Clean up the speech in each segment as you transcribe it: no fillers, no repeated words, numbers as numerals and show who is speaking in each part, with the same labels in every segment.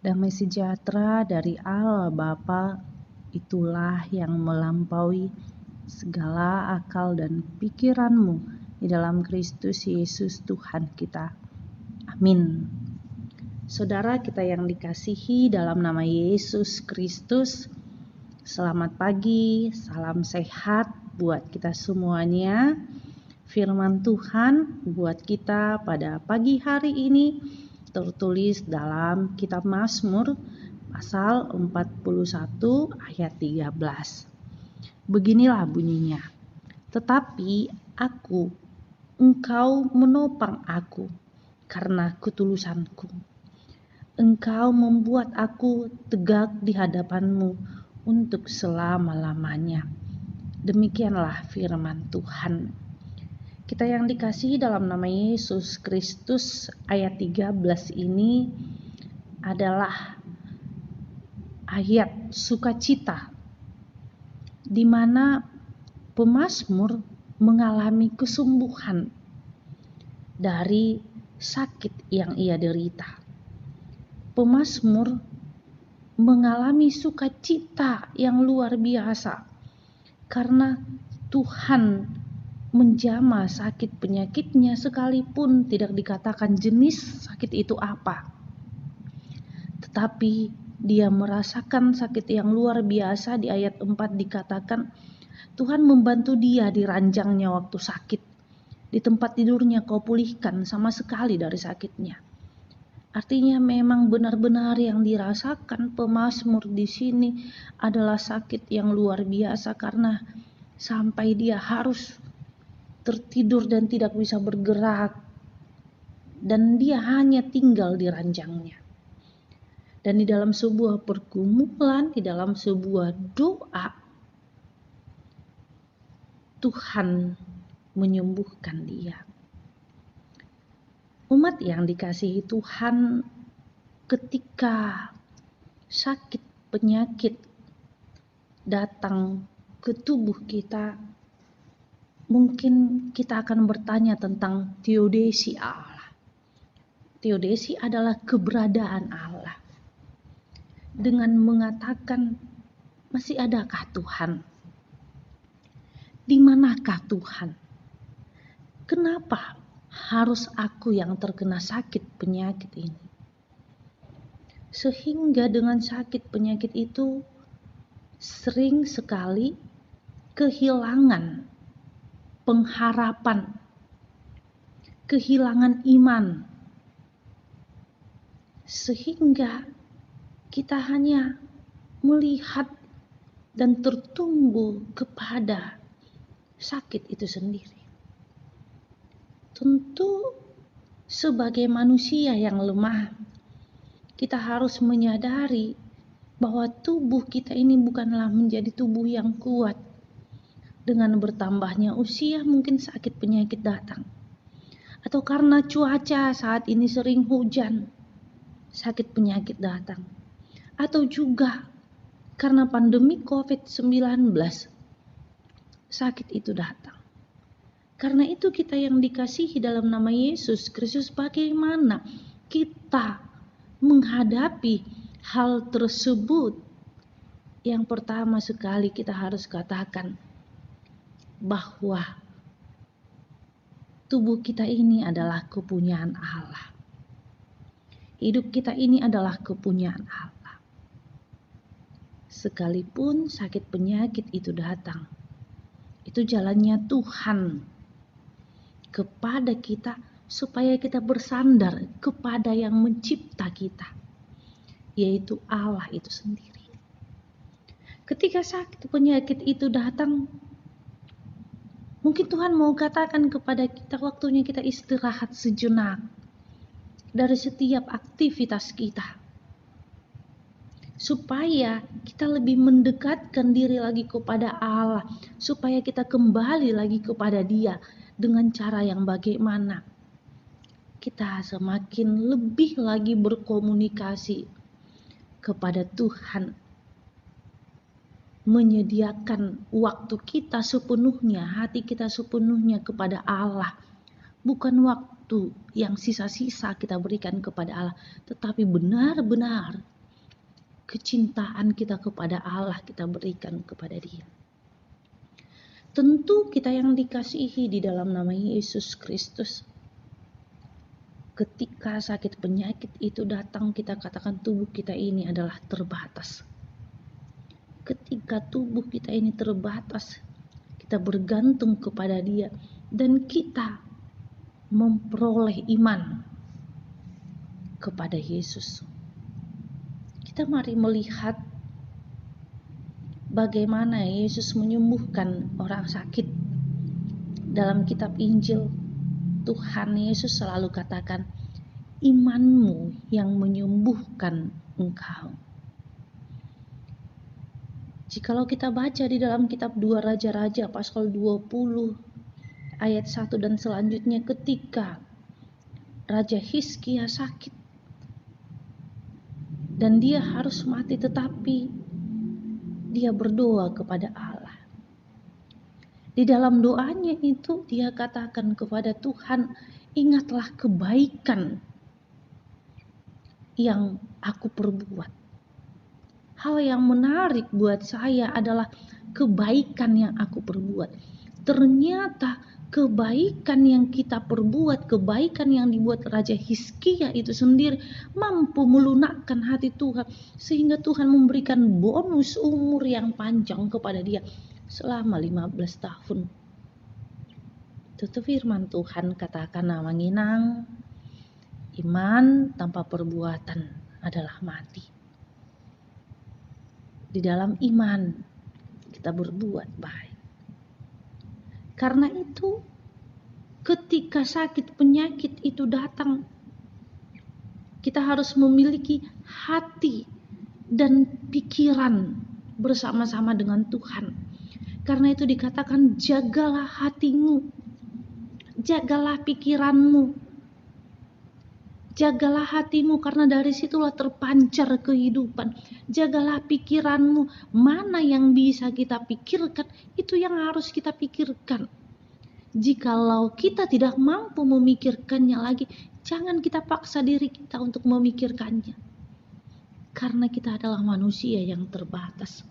Speaker 1: Damai sejahtera dari Allah Bapa itulah yang melampaui segala akal dan pikiranmu di dalam Kristus Yesus Tuhan kita. Amin. Saudara kita yang dikasihi dalam nama Yesus Kristus, selamat pagi, salam sehat buat kita semuanya. Firman Tuhan buat kita pada pagi hari ini tertulis dalam kitab Mazmur pasal 41 ayat 13. Beginilah bunyinya. Tetapi aku, engkau menopang aku karena ketulusanku. Engkau membuat aku tegak di hadapanmu untuk selama-lamanya. Demikianlah firman Tuhan. Kita yang dikasihi dalam nama Yesus Kristus, ayat 13 ini adalah ayat sukacita di mana pemazmur mengalami kesembuhan dari sakit yang ia derita. Pemazmur mengalami sukacita yang luar biasa karena Tuhan menjamah sakit penyakitnya sekalipun tidak dikatakan jenis sakit itu apa. Tetapi dia merasakan sakit yang luar biasa. Di ayat 4 dikatakan Tuhan membantu dia di ranjangnya waktu sakit. Di tempat tidurnya kau pulihkan sama sekali dari sakitnya. Artinya memang benar-benar yang dirasakan pemazmur di sini adalah sakit yang luar biasa karena sampai dia harus tertidur dan tidak bisa bergerak, dan dia hanya tinggal di ranjangnya. Dan di dalam sebuah pergumulan, di dalam sebuah doa, Tuhan menyembuhkan dia. Umat yang dikasihi Tuhan, ketika sakit penyakit datang ke tubuh kita, mungkin kita akan bertanya tentang teodisi Allah. Teodisi adalah keberadaan Allah. Dengan mengatakan, masih adakah Tuhan? Di manakah Tuhan? Kenapa harus aku yang terkena sakit penyakit ini? Sehingga dengan sakit penyakit itu sering sekali kehilangan pengharapan, kehilangan iman, sehingga kita hanya melihat dan tertumbu kepada sakit itu sendiri. Tentu sebagai manusia yang lemah, kita harus menyadari bahwa tubuh kita ini bukanlah menjadi tubuh yang kuat. Dengan bertambahnya usia mungkin sakit penyakit datang. Atau karena cuaca saat ini sering hujan, sakit penyakit datang. Atau juga karena pandemi COVID-19, sakit itu datang. Karena itu kita yang dikasihi dalam nama Yesus Kristus, bagaimana kita menghadapi hal tersebut? Yang pertama sekali kita harus katakan bahwa tubuh kita ini adalah kepunyaan Allah. Hidup kita ini adalah kepunyaan Allah. Sekalipun sakit penyakit itu datang, itu jalannya Tuhan kepada kita supaya kita bersandar kepada yang mencipta kita, yaitu Allah itu sendiri. Ketika sakit penyakit itu datang, mungkin Tuhan mau katakan kepada kita, waktunya kita istirahat sejenak dari setiap aktivitas kita, supaya kita lebih mendekatkan diri lagi kepada Allah, supaya kita kembali lagi kepada Dia dengan cara yang bagaimana kita semakin lebih lagi berkomunikasi kepada Tuhan, menyediakan waktu kita sepenuhnya, hati kita sepenuhnya kepada Allah. Bukan waktu yang sisa-sisa kita berikan kepada Allah, tetapi benar-benar kecintaan kita kepada Allah kita berikan kepada Dia. Tentu kita yang dikasihi di dalam nama Yesus Kristus, ketika sakit penyakit itu datang, kita katakan tubuh kita ini adalah terbatas. Ketika tubuh kita ini terbatas, kita bergantung kepada Dia dan kita memperoleh iman kepada Yesus. Kita mari melihat bagaimana Yesus menyembuhkan orang sakit. Dalam kitab Injil, Tuhan Yesus selalu katakan, imanmu yang menyembuhkan engkau. Jikalau kita baca di dalam kitab 2 Raja-Raja pasal 20 ayat 1 dan selanjutnya, ketika Raja Hizkia sakit dan dia harus mati, tetapi dia berdoa kepada Allah. Di dalam doanya itu dia katakan kepada Tuhan, ingatlah kebaikan yang aku perbuat. Hal yang menarik buat saya adalah kebaikan yang aku perbuat. Ternyata kebaikan yang kita perbuat, kebaikan yang dibuat Raja Hizkia itu sendiri mampu melunakkan hati Tuhan, sehingga Tuhan memberikan bonus umur yang panjang kepada dia selama 15 tahun. Itu firman Tuhan katakan, manginang iman tanpa perbuatan adalah mati. Di dalam iman kita berbuat baik. Karena itu ketika sakit penyakit itu datang, kita harus memiliki hati dan pikiran bersama-sama dengan Tuhan. Karena itu dikatakan, jagalah hatimu, jagalah pikiranmu, jagalah hatimu, karena dari situlah terpancar kehidupan. Jagalah pikiranmu, mana yang bisa kita pikirkan, itu yang harus kita pikirkan. Jikalau kita tidak mampu memikirkannya lagi, jangan kita paksa diri kita untuk memikirkannya. Karena kita adalah manusia yang terbatas.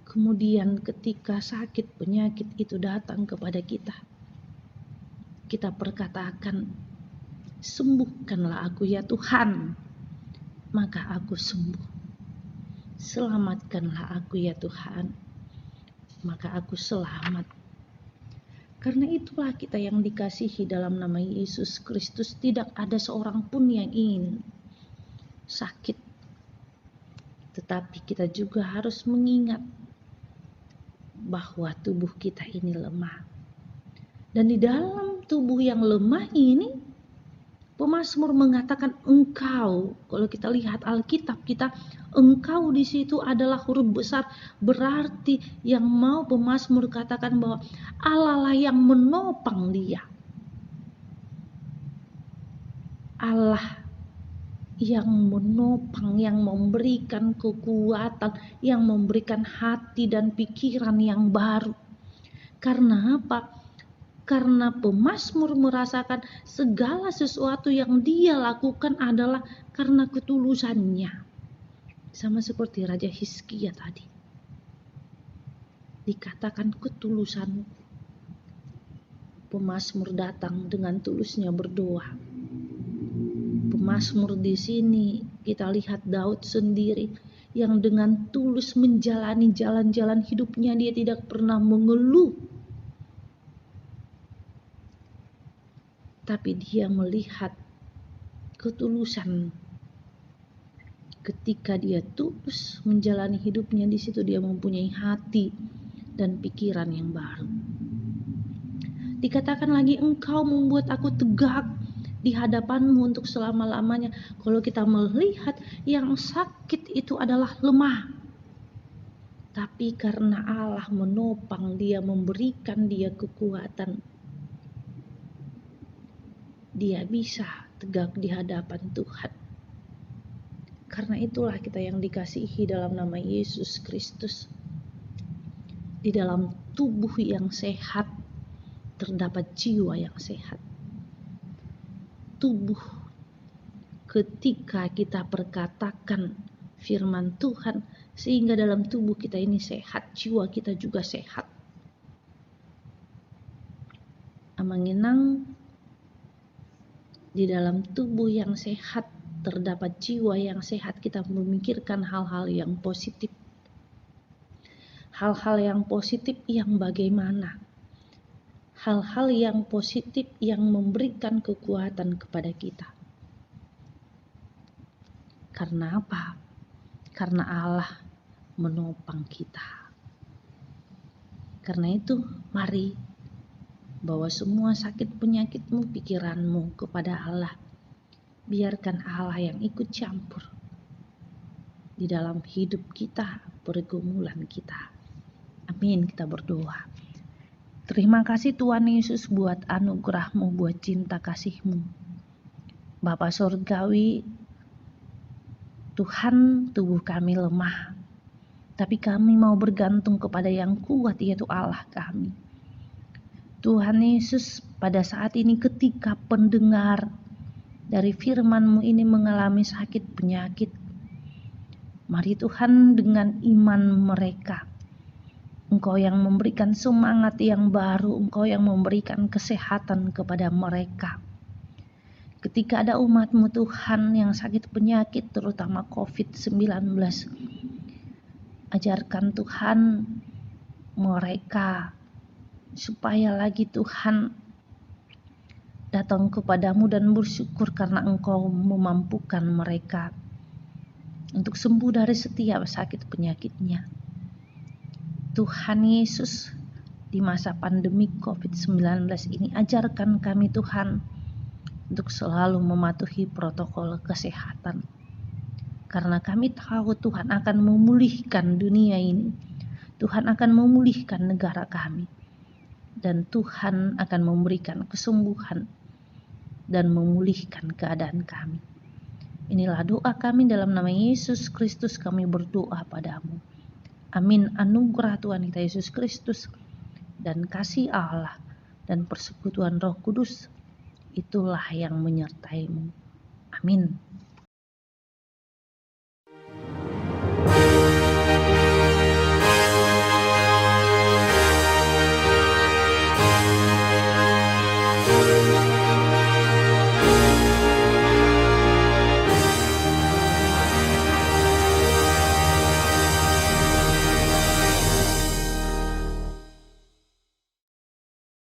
Speaker 1: Kemudian ketika sakit penyakit itu datang kepada kita, kita perkatakan, sembuhkanlah aku ya Tuhan, maka aku sembuh. Selamatkanlah aku ya Tuhan, maka aku selamat. Karena itulah kita yang dikasihi dalam nama Yesus Kristus, tidak ada seorang pun yang ingin sakit. Tetapi kita juga harus mengingat bahwa tubuh kita ini lemah. Dan di dalam tubuh yang lemah ini, pemazmur mengatakan engkau. Kalau kita lihat Alkitab kita, engkau di situ adalah huruf besar, berarti yang mau pemazmur katakan bahwa Allah lah yang menopang dia. Allah yang menopang, yang memberikan kekuatan, yang memberikan hati dan pikiran yang baru. Karena apa? Karena pemazmur merasakan segala sesuatu yang dia lakukan adalah karena ketulusannya. Sama seperti Raja Hizkia tadi. Dikatakan ketulusan. Pemazmur datang dengan tulusnya berdoa. Pemazmur di sini kita lihat Daud sendiri yang dengan tulus menjalani jalan-jalan hidupnya, dia tidak pernah mengeluh. Tapi dia melihat ketulusan. Ketika dia tulus menjalani hidupnya, di situ dia mempunyai hati dan pikiran yang baru. Dikatakan lagi, engkau membuat aku tegak di hadapanmu untuk selama-lamanya. Kalau kita melihat yang sakit itu adalah lemah. Tapi karena Allah menopang dia, memberikan dia kekuatan, dia bisa tegak di hadapan Tuhan. Karena itulah kita yang dikasihi dalam nama Yesus Kristus. Di dalam tubuh yang sehat terdapat jiwa yang sehat. Tubuh ketika kita perkatakan firman Tuhan, sehingga dalam tubuh kita ini sehat, jiwa kita juga sehat. Amanginang, di dalam tubuh yang sehat terdapat jiwa yang sehat, kita memikirkan hal-hal yang positif. Hal-hal yang positif yang bagaimana? Hal-hal yang positif yang memberikan kekuatan kepada kita. Karena apa? Karena Allah menopang kita. Karena itu, mari bawa semua sakit penyakitmu, pikiranmu kepada Allah. Biarkan Allah yang ikut campur di dalam hidup kita, pergumulan kita. Amin, kita berdoa. Terima kasih Tuhan Yesus buat anugerah-Mu, buat cinta kasih-Mu. Bapa Surgawi, Tuhan, tubuh kami lemah, tapi kami mau bergantung kepada yang kuat, yaitu Allah kami. Tuhan Yesus, pada saat ini ketika pendengar dari firman-Mu ini mengalami sakit penyakit, mari Tuhan dengan iman mereka, Engkau yang memberikan semangat yang baru, Engkau yang memberikan kesehatan kepada mereka. Ketika ada umat-Mu Tuhan yang sakit penyakit, terutama COVID-19, ajarkan Tuhan mereka supaya lagi Tuhan datang kepadamu dan bersyukur karena Engkau memampukan mereka untuk sembuh dari setiap sakit penyakitnya. Tuhan Yesus, di masa pandemi COVID-19 ini, ajarkan kami Tuhan untuk selalu mematuhi protokol kesehatan. Karena kami tahu Tuhan akan memulihkan dunia ini. Tuhan akan memulihkan negara kami. Dan Tuhan akan memberikan kesembuhan dan memulihkan keadaan kami. Inilah doa kami dalam nama Yesus Kristus, kami berdoa padamu. Amin. Anugerah Tuhan kita Yesus Kristus dan kasih Allah dan persekutuan Roh Kudus itulah yang menyertaimu. Amin.